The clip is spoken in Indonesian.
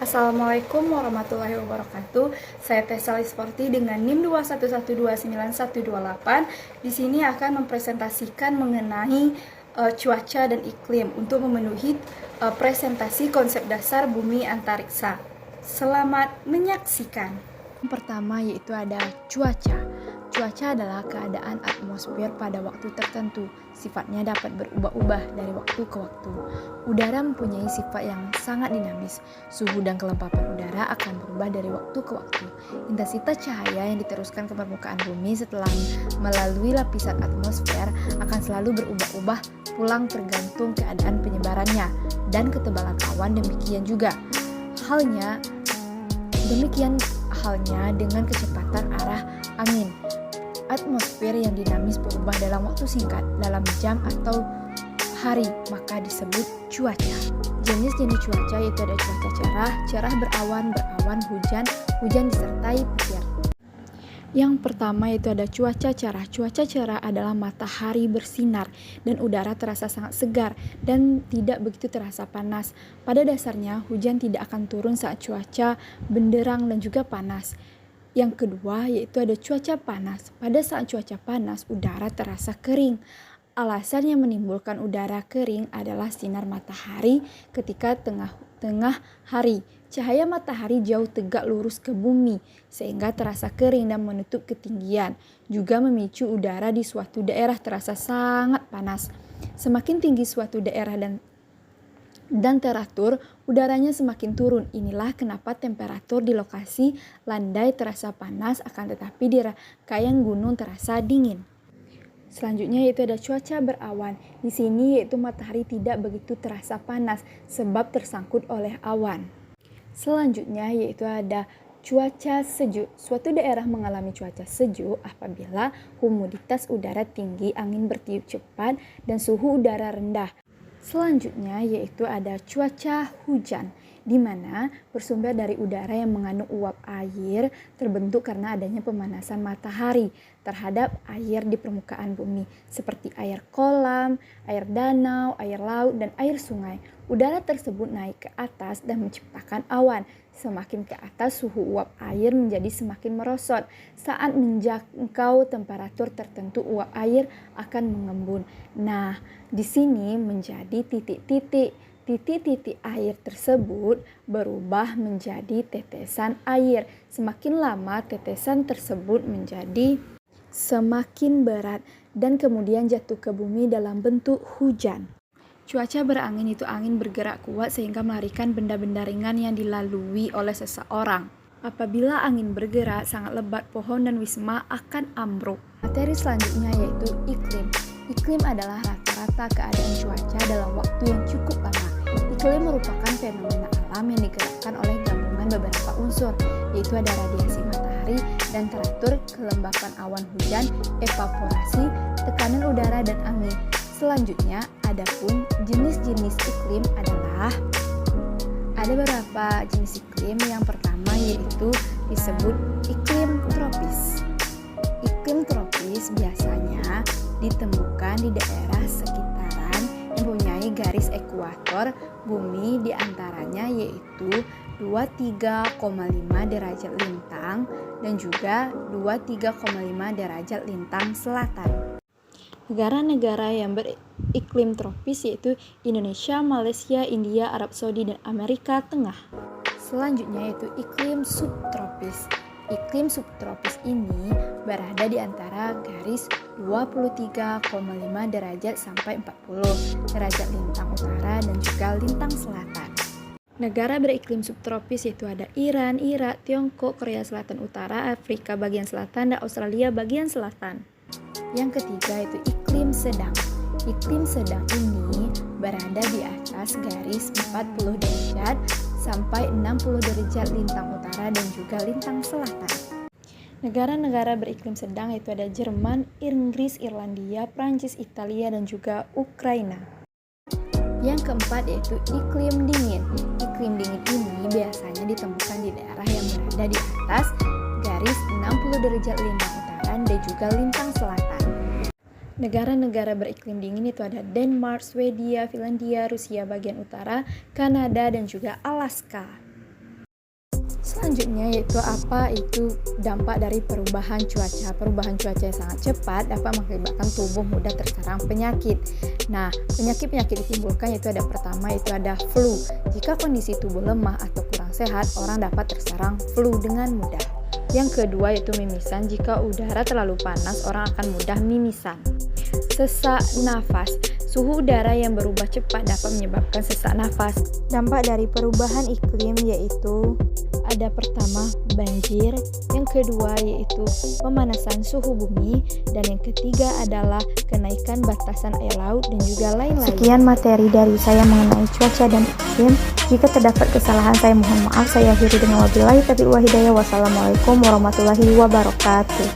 Assalamualaikum warahmatullahi wabarakatuh. Saya Tessa Lisporti dengan NIM 211129128. Di sini akan mempresentasikan mengenai cuaca dan iklim untuk memenuhi presentasi konsep dasar bumi antariksa. Selamat menyaksikan. Yang pertama yaitu ada cuaca. Cuaca adalah keadaan atmosfer pada waktu tertentu. Sifatnya dapat berubah-ubah dari waktu ke waktu. Udara mempunyai sifat yang sangat dinamis. Suhu dan kelembapan udara akan berubah dari waktu ke waktu. Intensitas cahaya yang diteruskan ke permukaan bumi setelah melalui lapisan atmosfer akan selalu berubah-ubah pulang tergantung keadaan penyebarannya dan ketebalan awan demikian halnya dengan kecepatan arah angin. Atmosfer yang dinamis berubah dalam waktu singkat, dalam jam atau hari, maka disebut cuaca. Jenis-jenis cuaca yaitu ada cuaca cerah berawan, hujan disertai petir. Yang pertama yaitu ada cuaca cerah. Cuaca cerah adalah matahari bersinar dan udara terasa sangat segar dan tidak begitu terasa panas. Pada dasarnya, hujan tidak akan turun saat cuaca benderang dan juga panas. Yang kedua yaitu ada cuaca panas. Pada saat cuaca panas, udara terasa kering. Alasan yang menimbulkan udara kering adalah sinar matahari ketika tengah hari. Cahaya matahari jauh tegak lurus ke bumi sehingga terasa kering dan menutup ketinggian. Juga memicu udara di suatu daerah terasa sangat panas. Semakin tinggi suatu daerah dan teratur, udaranya semakin turun. Inilah kenapa temperatur di lokasi landai terasa panas, akan tetapi di rangkaian gunung terasa dingin. Selanjutnya yaitu ada cuaca berawan. Di sini yaitu matahari tidak begitu terasa panas sebab tersangkut oleh awan. Selanjutnya yaitu ada cuaca sejuk. Suatu daerah mengalami cuaca sejuk apabila humiditas udara tinggi, angin bertiup cepat, dan suhu udara rendah. Selanjutnya yaitu ada cuaca hujan, di mana bersumber dari udara yang mengandung uap air terbentuk karena adanya pemanasan matahari terhadap air di permukaan bumi, seperti air kolam, air danau, air laut, dan air sungai. Udara tersebut naik ke atas dan menciptakan awan. Semakin ke atas, suhu uap air menjadi semakin merosot. Saat menjangkau temperatur tertentu, uap air akan mengembun. Nah, di sini menjadi titik-titik. Titik-titik air tersebut berubah menjadi tetesan air. Semakin lama, tetesan tersebut menjadi semakin berat dan kemudian jatuh ke bumi dalam bentuk hujan. Cuaca berangin itu angin bergerak kuat sehingga melarikan benda-benda ringan yang dilalui oleh seseorang. Apabila angin bergerak sangat lebat, pohon dan wisma akan ambruk. Materi selanjutnya yaitu iklim. Iklim adalah rata-rata keadaan cuaca dalam waktu yang cukup lama. Iklim merupakan fenomena alam yang digerakkan oleh gabungan beberapa unsur, yaitu ada radiasi matahari dan teratur, kelembapan awan hujan, evaporasi, tekanan udara, dan angin. Selanjutnya, adapun jenis-jenis iklim adalah ada beberapa jenis iklim. Yang pertama yaitu disebut iklim tropis. Iklim tropis biasanya ditemukan di daerah sekitaran yang mempunyai garis ekuator bumi, diantaranya yaitu 23,5 derajat lintang dan juga 23,5 derajat lintang selatan. Negara-negara yang beriklim tropis yaitu Indonesia, Malaysia, India, Arab Saudi, dan Amerika Tengah. Selanjutnya yaitu iklim subtropis. Iklim subtropis ini berada di antara garis 23,5 derajat sampai 40 derajat lintang utara dan juga lintang selatan. Negara beriklim subtropis yaitu ada Iran, Irak, Tiongkok, Korea Selatan Utara, Afrika bagian selatan, dan Australia bagian selatan. Yang ketiga yaitu iklim sedang. Iklim sedang ini berada di atas garis 40 derajat sampai 60 derajat lintang utara dan juga lintang selatan. Negara-negara beriklim sedang yaitu ada Jerman, Inggris, Irlandia, Prancis, Italia, dan juga Ukraina. Yang keempat yaitu iklim dingin. Iklim dingin ini biasanya ditemukan di daerah yang berada di atas garis 60 derajat lintang utara dan juga lintang selatan. Negara-negara beriklim dingin itu ada Denmark, Swedia, Finlandia, Rusia bagian utara, Kanada, dan juga Alaska. Selanjutnya yaitu apa itu dampak dari perubahan cuaca. Perubahan cuaca yang sangat cepat dapat mengakibatkan tubuh mudah terserang penyakit. Nah, penyakit-penyakit ditimbulkan yaitu ada pertama yaitu ada flu. Jika kondisi tubuh lemah atau kurang sehat, orang dapat terserang flu dengan mudah. Yang kedua yaitu mimisan. Jika udara terlalu panas, orang akan mudah mimisan. Sesak nafas. Suhu udara yang berubah cepat dapat menyebabkan sesak nafas. Dampak dari perubahan iklim yaitu ada pertama banjir, yang kedua yaitu pemanasan suhu bumi, dan yang ketiga adalah kenaikan batasan air laut dan juga lain-lain. Sekian materi dari saya mengenai cuaca dan iklim. Jika terdapat kesalahan saya mohon maaf. Saya akhiri dengan wabillahi taufiq wal hidayah. Wassalamualaikum warahmatullahi wabarakatuh.